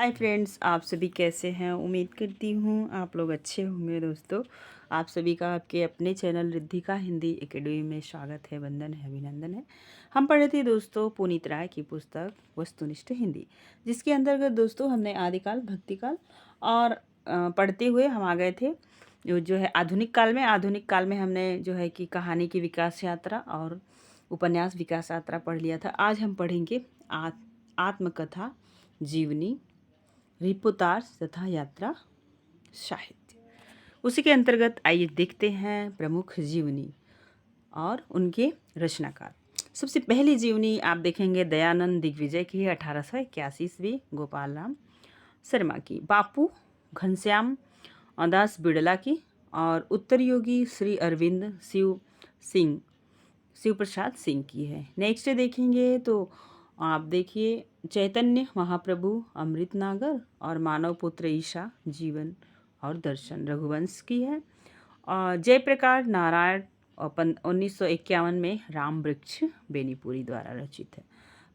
Hi friends, आप सभी कैसे हैं। उम्मीद करती हूँ आप लोग अच्छे होंगे। दोस्तों, आप सभी का आपके अपने चैनल रिद्धिका हिंदी एकेडमी में स्वागत है, वंदन है, अभिनंदन है। हम पढ़े थे दोस्तों पुनीत राय की पुस्तक वस्तुनिष्ठ हिंदी, जिसके अंतर्गत दोस्तों हमने आदिकाल, भक्तिकाल और पढ़ते हुए हम आ गए थे जो है आधुनिक काल में। आधुनिक काल में हमने जो है कि कहानी की विकास यात्रा और उपन्यास विकास यात्रा पढ़ लिया था। आज हम पढ़ेंगे आत्मकथा, जीवनी, रिपोर्टाज तथा यात्रा साहित्य। उसी के अंतर्गत आइए देखते हैं प्रमुख जीवनी और उनके रचनाकार। सबसे पहली जीवनी आप देखेंगे दयानंद दिग्विजय की, 1881 ईस्वी, गोपाल राम शर्मा की। बापू घनश्याम दास बिड़ला की और उत्तर योगी श्री अरविंद शिव प्रसाद सिंह की है। नेक्स्ट देखेंगे तो आप देखिए चैतन्य महाप्रभु अमृत नागर और मानव पुत्र ईशा जीवन और दर्शन रघुवंश की है। और जयप्रकाश नारायण 1951 में राम वृक्ष बेनीपुरी द्वारा रचित है।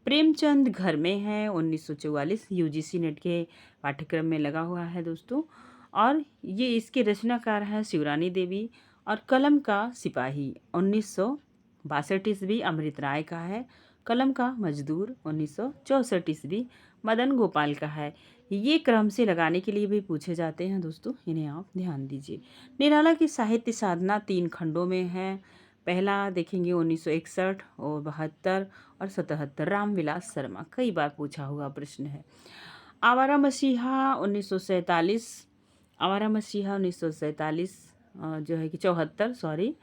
प्रेमचंद घर में है 1944, यूजीसी नेट के पाठ्यक्रम में लगा हुआ है दोस्तों। और ये इसके रचनाकार है शिवरानी देवी। और कलम का सिपाही 1962 ईस्वी अमृत राय का है। कलम का मजदूर 1964 ईस्वी मदन गोपाल का है। ये क्रम से लगाने के लिए भी पूछे जाते हैं दोस्तों, इन्हें आप ध्यान दीजिए। निराला की साहित्य साधना 3 खंडों में है। पहला देखेंगे 1961 और 72 और 77, रामविलास शर्मा, कई बार पूछा हुआ प्रश्न है। आवारा मसीहा 1947, आवारा मसीहा 1947 जो है कि 74 सॉरी।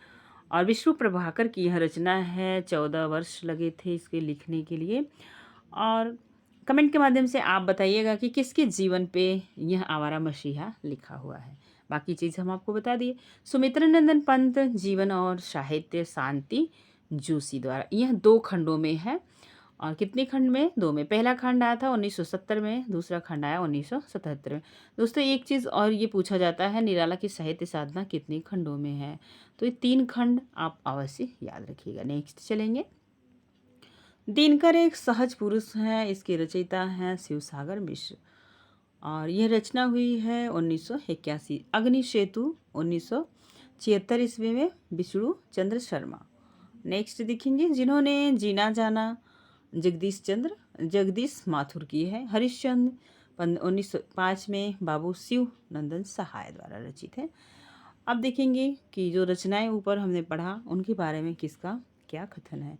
और विष्णु प्रभाकर की यह रचना है। 14 वर्ष लगे थे इसके लिखने के लिए। और कमेंट के माध्यम से आप बताइएगा कि किसके जीवन पे यह आवारा मसीहा लिखा हुआ है। बाकी चीज़ हम आपको बता दिए। सुमित्रा नंदन पंत जीवन और साहित्य शांति जोशी द्वारा, यह 2 खंडों में है। और कितने खंड में? 2 में। पहला खंड आया था 1970 में, दूसरा खंड आया 1977 में। दोस्तों एक चीज़ और ये पूछा जाता है, निराला की साहित्य साधना कितने खंडों में है? तो ये 3 खंड आप अवश्य याद रखिएगा। नेक्स्ट चलेंगे। दिनकर एक सहज पुरुष है, इसके रचयिता हैं शिवसागर मिश्र। और यह रचना हुई है 1981। अग्नि सेतु 1976 ईस्वी में, विष्णु चंद्र शर्मा। नेक्स्ट देखेंगे जिन्होंने जीना जाना, जगदीश माथुर की है। हरिश्चंद्र 1905 में, बाबू शिव नंदन सहाय द्वारा रचित है। अब देखेंगे कि जो रचनाएं ऊपर हमने पढ़ा उनके बारे में किसका क्या कथन है।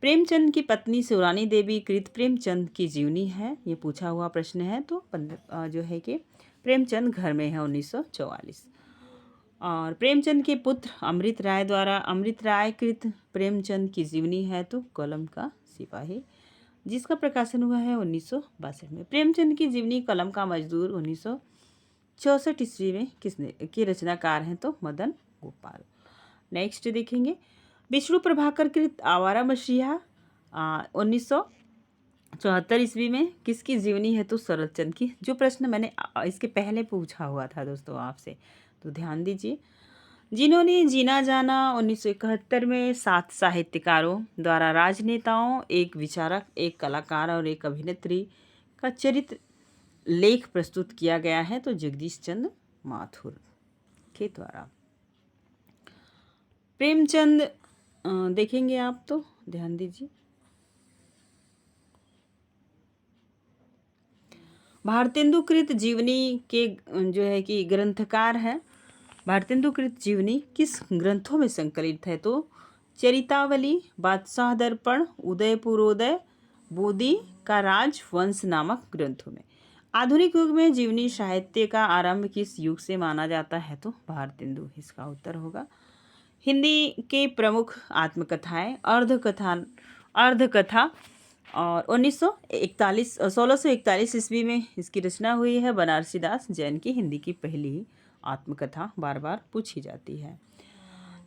प्रेमचंद की पत्नी शिवरानी देवी कृत प्रेमचंद की जीवनी है, ये पूछा हुआ प्रश्न है। तो जो है कि प्रेमचंद घर में है 1944। और प्रेमचंद के पुत्र अमृत राय द्वारा अमृत राय कृत प्रेमचंद की जीवनी है, तो कलम का सिपाही, जिसका प्रकाशन हुआ है 1962 में। प्रेमचंद की जीवनी कलम का मजदूर 1964 ईस्वी में किसने के रचनाकार हैं? तो मदन गोपाल। नेक्स्ट देखेंगे विष्णु प्रभाकर कृत आवारा मसीहा 1974 ईस्वी में, किसकी जीवनी है? तो शरद चंद्र की। जो प्रश्न मैंने इसके पहले पूछा हुआ था दोस्तों आपसे, तो ध्यान दीजिए। जिन्होंने जीना जाना 1971 में, 7 साहित्यकारों द्वारा राजनेताओं, एक विचारक, एक कलाकार और एक अभिनेत्री का चरित्र लेख प्रस्तुत किया गया है, तो जगदीश चंद्र माथुर के द्वारा। प्रेमचंद देखेंगे आप, तो ध्यान दीजिए। भारतेंदुकृत जीवनी के जो है कि ग्रंथकार है। भारतेंदुकृत जीवनी किस ग्रंथों में संकलित है? तो चरितावली, बादशाह दर्पण, उदयपुरोदय, बोधि का राजवंश नामक ग्रंथों में। आधुनिक युग में जीवनी साहित्य का आरंभ किस युग से माना जाता है? तो भारतेंदु, इसका उत्तर होगा। हिंदी के प्रमुख आत्मकथाएं अर्धकथा और 1641 ईस्वी में इसकी रचना हुई है। बनारसी दास जैन की हिंदी की पहली आत्मकथा, बार बार पूछी जाती है।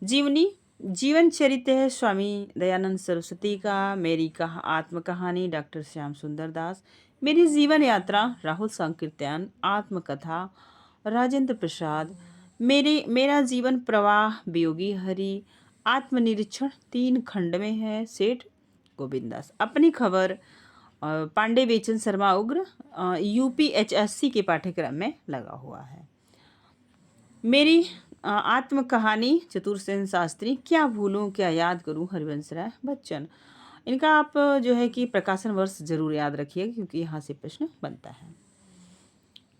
जीवन चरित्र है स्वामी दयानंद सरस्वती का। मेरी आत्मकहानी डॉक्टर श्याम सुंदर दास। मेरी जीवन यात्रा राहुल संकीर्तन। आत्मकथा राजेंद्र प्रसाद। मेरा जीवन प्रवाह वियोगी हरि। आत्मनिरीक्षण 3 खंड में है, सेठ गोविंद दास। अपनी खबर पांडे बेचन शर्मा उग्र यूपीएचएससी के पाठ्यक्रम में लगा हुआ है। मेरी आत्म कहानी चतुरसेन शास्त्री, क्या भूलूं क्या याद करूं हरिवंश राय बच्चन। इनका आप जो है कि प्रकाशन वर्ष जरूर याद रखिए, क्योंकि यहाँ से प्रश्न बनता है।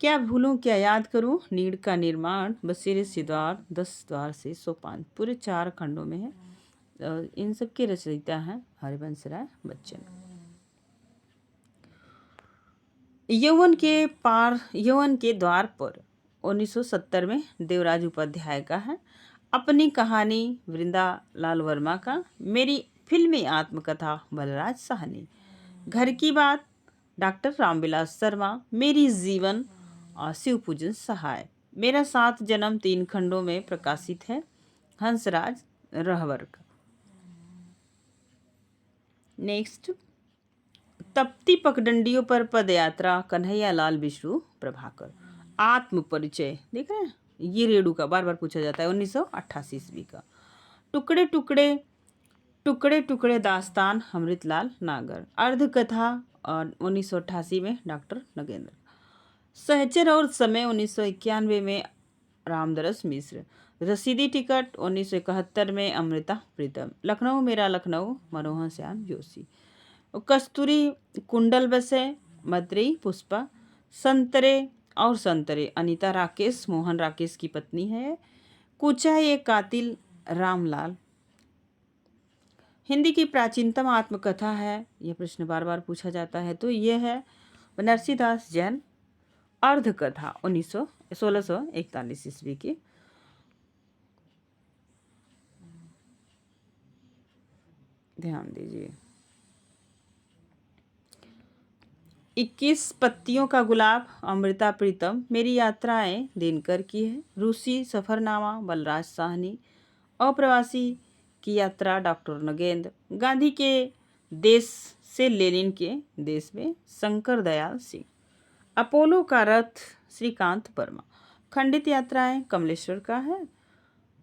क्या भूलूं क्या याद करूं, नीड़ का निर्माण, बसेरे सिद्धार 10 द्वार से सोपान, पूरे 4 खंडों में है। इन सब के रचयिता हैं हरिवंश राय बच्चन। यौवन के द्वार पर 1970 में देवराज उपाध्याय का है। अपनी कहानी वृंदा लाल वर्मा का। मेरी फिल्मी आत्मकथा बलराज साहनी। घर की बात डॉक्टर रामविलास शर्मा। मेरी जीवन शिव पूजन सहाय। मेरा 7 जन्म 3 खंडों में प्रकाशित है, हंसराज रहवर का। नेक्स्ट, तपती पगडंडियों पर पदयात्रा कन्हैया लाल बिश्रू प्रभाकर। आत्म परिचय देख रहे हैं, ये रेडू का बार बार पूछा जाता है, 1988 ईस्वी का। टुकड़े टुकड़े दास्तान अमृतलाल नागर। अर्ध कथा 1988 में डॉक्टर नगेंद्र। सहचर और समय 1991 में रामदरस मिश्र। रसीदी टिकट 1971 में अमृता प्रीतम। लखनऊ मेरा लखनऊ मनोहर श्याम जोशी। कस्तूरी कुंडल बसे मद्री पुष्पा। संतरे अनीता राकेश, मोहन राकेश की पत्नी है। कुचा ये कातिल रामलाल। हिंदी की प्राचीनतम आत्मकथा है, यह प्रश्न बार बार पूछा जाता है, तो यह है नरसीदास जैन अर्ध कथा 1641 ईस्वी की। ध्यान दीजिए। 21 पत्तियों का गुलाब अमृता प्रीतम। मेरी यात्राएं दिनकर की है। रूसी सफरनामा बलराज साहनी। अप्रवासी की यात्रा डॉक्टर नगेंद्र। गांधी के देश से लेनिन के देश में शंकर दयाल सिंह। अपोलो का रथ श्रीकांत वर्मा। खंडित यात्राएं कमलेश्वर का है।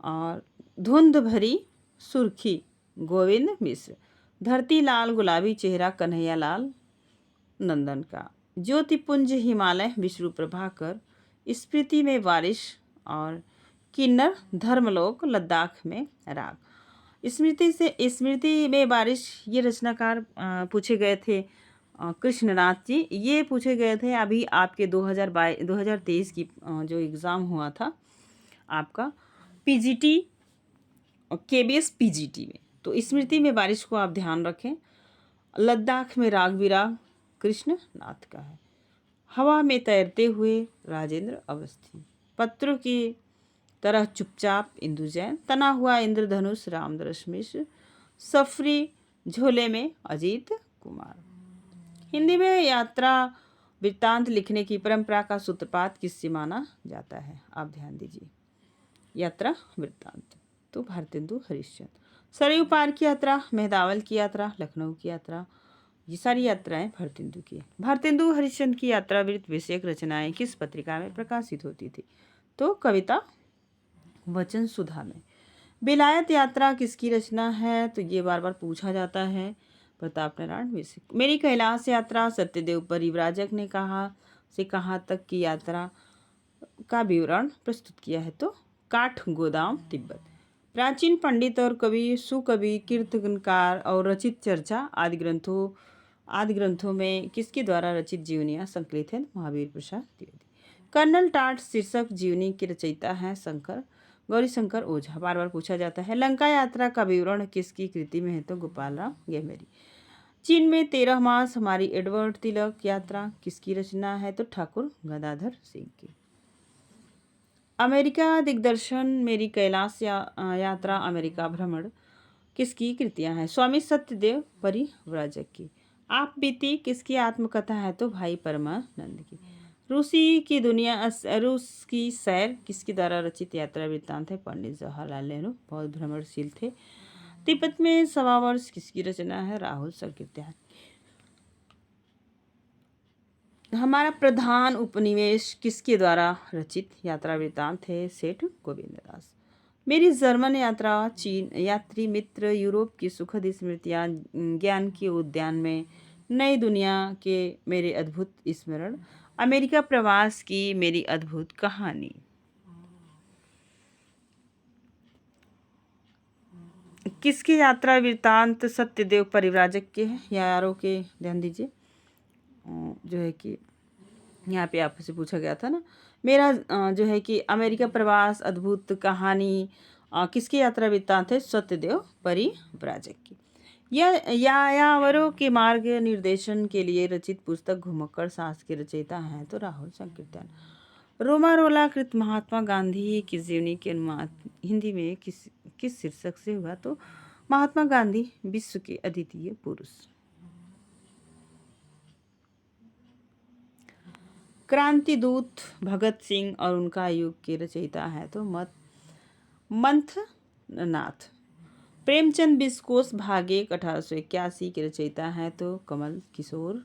और धुंध भरी सुर्खी गोविंद मिश्र। धरती लाल गुलाबी चेहरा कन्हैया लाल नंदन का। ज्योतिपुंज हिमालय विष्णु प्रभाकर। स्मृति में बारिश और किन्नर धर्मलोक लद्दाख में राग। स्मृति में बारिश, ये रचनाकार पूछे गए थे कृष्णनाथ जी, ये पूछे गए थे अभी आपके 2023 की जो एग्ज़ाम हुआ था आपका पीजीटी और केबीएस पीजीटी में। तो स्मृति में बारिश को आप ध्यान रखें। लद्दाख में राग विराग कृष्णनाथ का है। हवा में तैरते हुए राजेंद्र अवस्थी। पत्रों की तरह चुपचाप इंदु जैन। तना हुआ इंद्रधनुष रामदरस मिश्र। सफरी झोले में अजीत कुमार। हिंदी में यात्रा वृत्तांत लिखने की परंपरा का सूत्रपात किससे माना जाता है, आप ध्यान दीजिए। यात्रा वृत्तांत तो भारतेंदु हरिश्चंद्र। सरयू पार की यात्रा, मेहदावल की यात्रा, लखनऊ की यात्रा, ये सारी यात्राएं भारतेंदु की। भारतेंदु हरिश्चंद्र की यात्रा वृत्त विषयक रचनाएं किस पत्रिका में प्रकाशित होती थी, तो कविता वचन सुधा में। बेलायत यात्रा किसकी रचना है, तो ये बार बार पूछा जाता है, प्रताप नारायण मिश्र। मेरी कैलाश यात्रा सत्यदेव परिव्राजक ने कहाँ तक की यात्रा का विवरण प्रस्तुत किया है, तो काठ गोदाम तिब्बत। प्राचीन पंडित और कवि, सुकवि, कीर्तनकार और रचित चर्चा आदि ग्रंथों में किसके द्वारा रचित जीवनियाँ संकलित है, महावीर प्रसाद द्विवेदी। कर्नल टाट शीर्षक जीवनी के रचयिता हैं गौरीशंकर ओझा, बार बार पूछा जाता है। लंका यात्रा का विवरण किसकी कृति में है, तो गोपाल राम गेहमेरी। चीन में 13 मास हमारी एडवर्ड तिलक यात्रा किसकी रचना है, तो ठाकुर गदाधर सिंह की। अमेरिका दिग्दर्शन मेरी कैलाश यात्रा अमेरिका भ्रमण किसकी कृतियां हैं, स्वामी सत्यदेव परिव्राजक की। आप बीती किसकी आत्मकथा है, तो भाई परमानंद की। रूस की सैर किसके द्वारा रचित यात्रा वृत्तांत है, पंडित जवाहरलाल नेहरू, बहुत भ्रमणशील थे। तिब्बत में 1.25 वर्ष किसकी रचना है, राहुल संकीर्त्यायन। हमारा प्रधान उपनिवेश किसके द्वारा रचित यात्रा वृत्तांत है, सेठ गोविंददास। मेरी जर्मन यात्रा चीन यात्री मित्र यूरोप की सुखद स्मृतियाँ ज्ञान के उद्यान में नई दुनिया के मेरे अद्भुत स्मरण, अमेरिका प्रवास की मेरी अद्भुत कहानी। किसकी यात्रा वृत्तांत सत्यदेव परिव्राजक के हैं, यारों के ध्यान दीजिए। जो है कि यहाँ पे आपसे पूछा गया था ना, मेरा जो है कि अमेरिका प्रवास अद्भुत कहानी किसकी यात्रा वृत्तांत है, सत्यदेव परिव्राजक की। यह यायावरों के मार्ग निर्देशन के लिए रचित पुस्तक घुमक्कड़ साहस के रचयिता हैं तो राहुल संकीर्तन। रोमारोला कृत महात्मा गांधी की जीवनी के अनुवाद हिंदी में किस शीर्षक से हुआ, तो महात्मा गांधी विश्व के अद्वितीय पुरुष। क्रांति दूत भगत सिंह और उनका युग के रचयिता है तो मंथनाथ। प्रेमचंद बिस्कोस भाग 1 1881 के रचयिता है तो कमल किशोर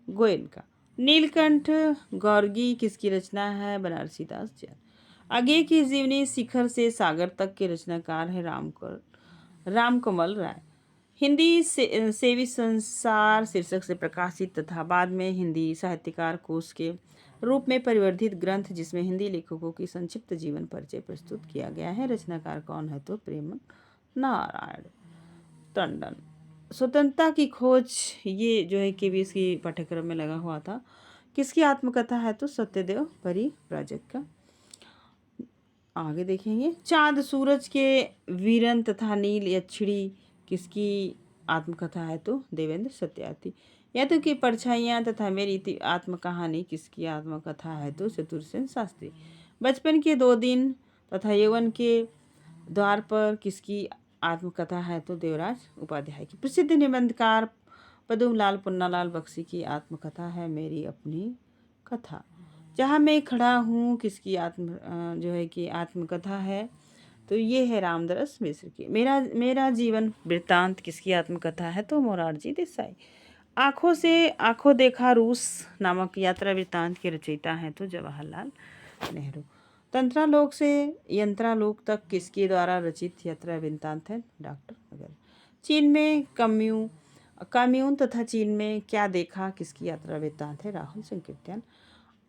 गोयनका। नीलकंठ गौरगी किसकी रचना है, बनारसी दास जैन। आगे की जीवनी शिखर से सागर तक के रचनाकार है रामकमल राय। हिंदी सेवी संसार शीर्षक से प्रकाशित तथा बाद में हिंदी साहित्यकार कोश के रूप में परिवर्धित ग्रंथ जिसमें हिंदी लेखकों की संक्षिप्त जीवन परिचय प्रस्तुत किया गया है। रचनाकार कौन है, तो प्रेम नारायण टंडन। स्वतंत्रता की खोज, ये जो है KVS की पाठ्यक्रम में लगा हुआ था। किसकी आत्मकथा है, तो सत्यदेव परिव्राजक का। आगे देखेंगे, चांद सूरज के वीरन तथा नील यक्षिणी किसकी आत्मकथा है, तो देवेंद्र सत्यार्थी। यदु की परछाइयाँ तथा मेरी आत्मकहानी किसकी आत्मकथा है, तो चतुरसेन शास्त्री। बचपन के 2 दिन तथा यौवन के द्वार पर किसकी आत्मकथा है, तो देवराज उपाध्याय की। प्रसिद्ध निबंधकार पद्मलाल पुन्नालाल बख्शी की आत्मकथा है मेरी अपनी कथा। जहाँ मैं खड़ा हूँ किसकी जो है कि आत्मकथा है, तो ये है रामदास मिश्र की। मेरा जीवन वृत्तांत किसकी आत्मकथा है, तो मोरारजी देसाई। आँखों से आँखों देखा रूस नामक यात्रा वृत्तांत के रचयिता हैं तो जवाहरलाल नेहरू। तंत्रालोक से यंत्रालोक तक किसके द्वारा रचित यात्रा वृत्तांत है, डॉक्टर नगर। चीन में कम्यून तथा चीन में क्या देखा किसकी यात्रा वृत्तांत है, राहुल संकीर्तन।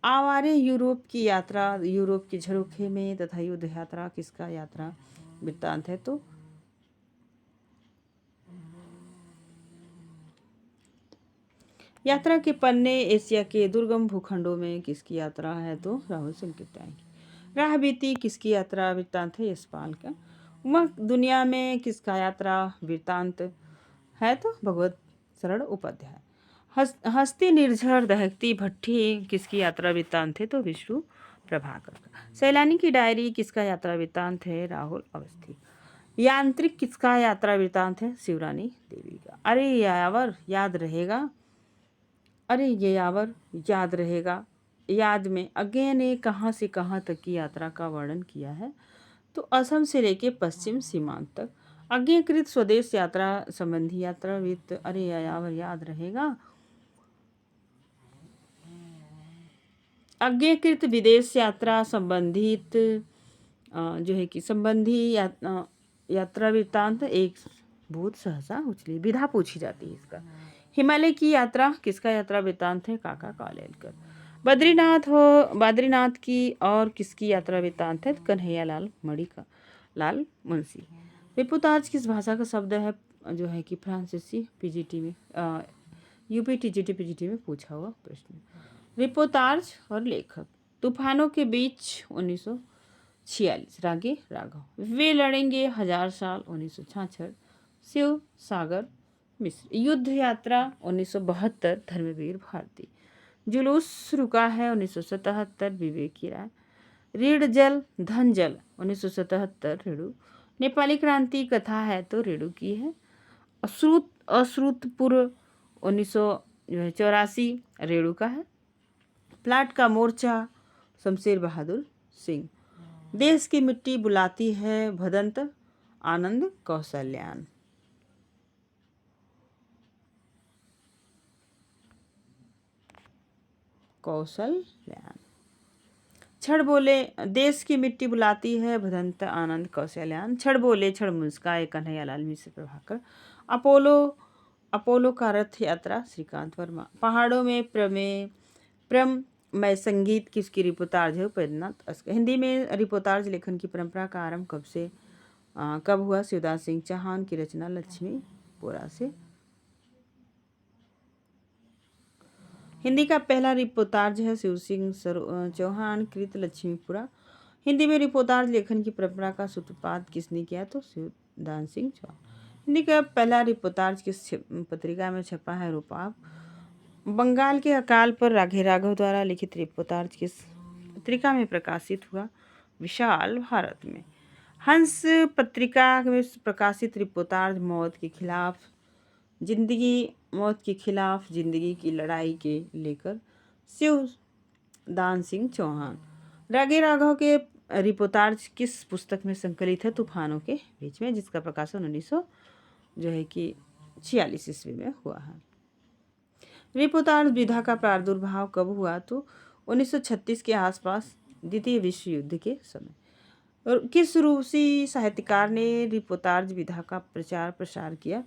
आवारे यूरोप की यात्रा, यूरोप के झरोखे में तथा युद्ध यात्रा किसका यात्रा वृत्तांत है, तो यात्रा के पन्ने एशिया के दुर्गम भूखंडों में किसकी यात्रा है, तो राहुल संकीर्तन की। राह बीती किसकी यात्रा वृत्तांत है, यशपाल का। वह दुनिया में किसका यात्रा वृत्तांत है, तो भगवत शरण उपाध्याय। हस्ती निर्झर दहकती भट्ठी किसकी यात्रा वृत्तांत है, तो विष्णु प्रभाकर का। सैलानी की डायरी किसका यात्रा वृत्तांत है, राहुल अवस्थी। यांत्रिक किसका यात्रा वृत्तांत है, शिवरानी देवी का। अरे यावर याद रहेगा, अरे ये यावर याद रहेगा, याद में अज्ञेय ने कहाँ से कहाँ तक की यात्रा का वर्णन किया है, तो असम से लेके पश्चिम सीमांत तक। अज्ञेयकृत स्वदेश यात्रा संबंधी यात्रा वृत्त, अरे यावर याद रहेगा। अज्ञेयकृत विदेश यात्रा संबंधित जो है कि संबंधी यात्रा वृत्तांत एक भूत सहसा उछली, विधा पूछी जाती है इसका। हिमालय की यात्रा किसका यात्रा वृत्तांत है, काका कालेलकर। बद्रीनाथ की और किसकी यात्रा वृत्तांत है, कन्हैया लाल मणिका लाल मुंशी। रिपोर्टाज किस भाषा का शब्द है, जो है कि फ्रांसीसी पीजीटी में यूपी टीजीटी पीजीटी में पूछा हुआ प्रश्न। रिपोर्टाज और लेखक, तूफानों के बीच 1946 रागे राघव। वे लड़ेंगे 1000 साल 1966 शिव सागर मिश्र। युद्ध यात्रा 1972 धर्मवीर भारती। जुलूस रुका है 1977 विवेकी राय। ऋण जल धन जल 1977 रेणु। नेपाली क्रांति कथा है तो रेणु की है। अश्रुतपुर 1984 रेणु का है। प्लाट का मोर्चा शमशेर बहादुर सिंह। देश की मिट्टी बुलाती है भदंत आनंद कौशल्यान। छड़ बोले देश की मिट्टी बुलाती है भदंत आनंद कौशल्यान। छड़ बोले छड़ मुस्काए कन्हैया लाल मिश्र प्रभाकर। अपोलो अपोलो का रथ यात्रा श्रीकांत वर्मा। पहाड़ों में मैं संगीत किसकी रिपोर्टाज है उपेंद्रनाथ अस्कर। हिंदी में रिपोर्टाज लेखन की परंपरा का आरंभ कब हुआ? शिवदास सिंह चौहान की रचना लक्ष्मीपुरा से। हिंदी का पहला रिपोर्टाज है शिव सिंह चौहान कृत लक्ष्मीपुरा। हिंदी में रिपोर्टाज लेखन की परंपरा का सूत्रपात किसने किया? तो शिवदास सिंह चौहान। हिंदी का पहला रिपोर्टाज किस पत्रिका में छपा है? रूपाप। बंगाल के अकाल पर राघे राघव द्वारा लिखित रिपोर्टाज किस पत्रिका में प्रकाशित हुआ? विशाल भारत में। हंस पत्रिका में प्रकाशित रिपोर्टाज मौत के खिलाफ जिंदगी की लड़ाई के लेकर शिवदान सिंह चौहान। राघे राघव के रिपोर्टाज किस पुस्तक में संकलित है? तूफानों के बीच में, जिसका प्रकाशन 1946 ईस्वी में हुआ है। रिपोर्टाज विधा का प्रादुर्भाव कब हुआ? तो 1936 के आसपास, द्वितीय विश्व युद्ध के समय। और किस रूसी साहित्यकार ने रिपोर्टाज विधा का प्रचार प्रसार किया?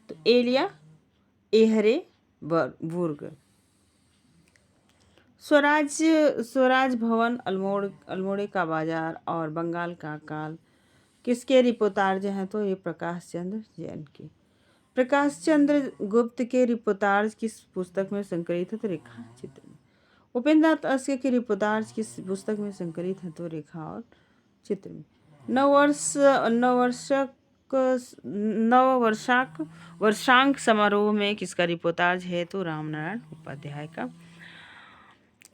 तो एलिया एहरेबुर्ग। स्वराज भवन, अल्मोड़े का बाजार और बंगाल का काल किसके रिपोर्टाज हैं? तो ये प्रकाश चंद्र जैन के। प्रकाश चंद्र गुप्त के रिपोर्टाज किस पुस्तक में संकलित है? तो रेखा चित्र में। उपेंद्रनाथ अस्कर के रिपोर्टाज किस पुस्तक में संकलित है? तो रेखा और चित्र में। वर्षांक समारोह में किसका रिपोर्टाज है? तो रामनारायण उपाध्याय का।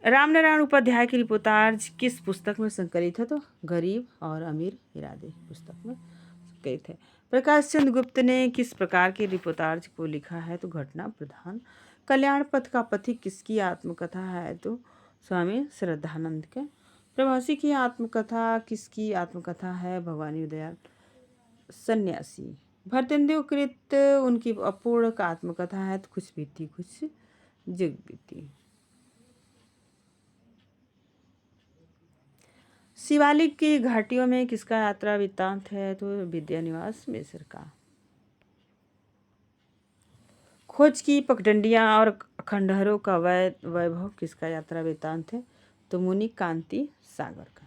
रामनारायण उपाध्याय की रिपोर्टाज किस पुस्तक में संकलित है? तो गरीब और अमीर इरादे पुस्तक में संकलित है। प्रकाश चंद्र गुप्त ने किस प्रकार के रिपोर्टाज को लिखा है? तो घटना प्रधान। कल्याण पथ का पथिक किसकी आत्मकथा है? तो स्वामी श्रद्धानंद के। प्रभासी की आत्मकथा किसकी आत्मकथा है? भवानी दयाल सन्यासी। भरतेंदु कृत उनकी अपूर्ण का आत्मकथा है। तो कुछ बीती कुछ जुग बीती। शिवालिक की घाटियों में किसका यात्रा वृत्तांत है? तो विद्यानिवास मिश्र का। खोज की पगडंडियां और खंडहरों का वैभव किसका यात्रा वृत्तांत है? तो मुनि कांति सागर का।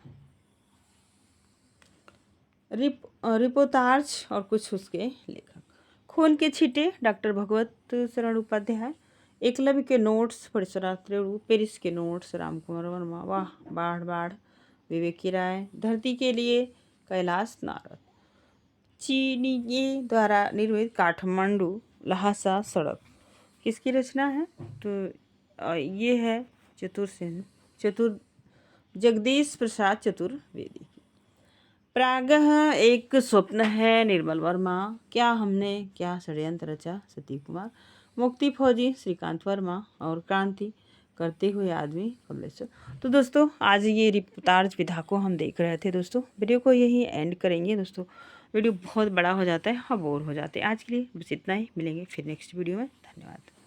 रिपोर्टाज और कुछ उसके लेखक। खून के छींटे डॉक्टर भगवत शरण उपाध्याय। एकलव्य के नोट्स परशुराम त्रेड़ू। पेरिस के नोट्स रामकुमार वर्मा। वाह बाढ़ विवेकी राय। धरती के लिए कैलाश नारद। चीनी द्वारा निर्मित काठमांडू लहासा सड़क किसकी रचना है? तो ये है जगदीश प्रसाद चतुर्वेदी की। प्रागह एक स्वप्न है निर्मल वर्मा। क्या हमने क्या षड्यंत्र रचा? सतीश कुमार। मुक्ति फौजी श्रीकांत वर्मा। और क्रांति करते हुए आदमी कमलेश्वर। तो दोस्तों आज ये रिपोर्टाज विधा को हम देख रहे थे। दोस्तों वीडियो को यही एंड करेंगे। दोस्तों वीडियो बहुत बड़ा हो जाता है और बोर हो जाते हैं। आज के लिए बस इतना ही। मिलेंगे फिर नेक्स्ट वीडियो में। धन्यवाद।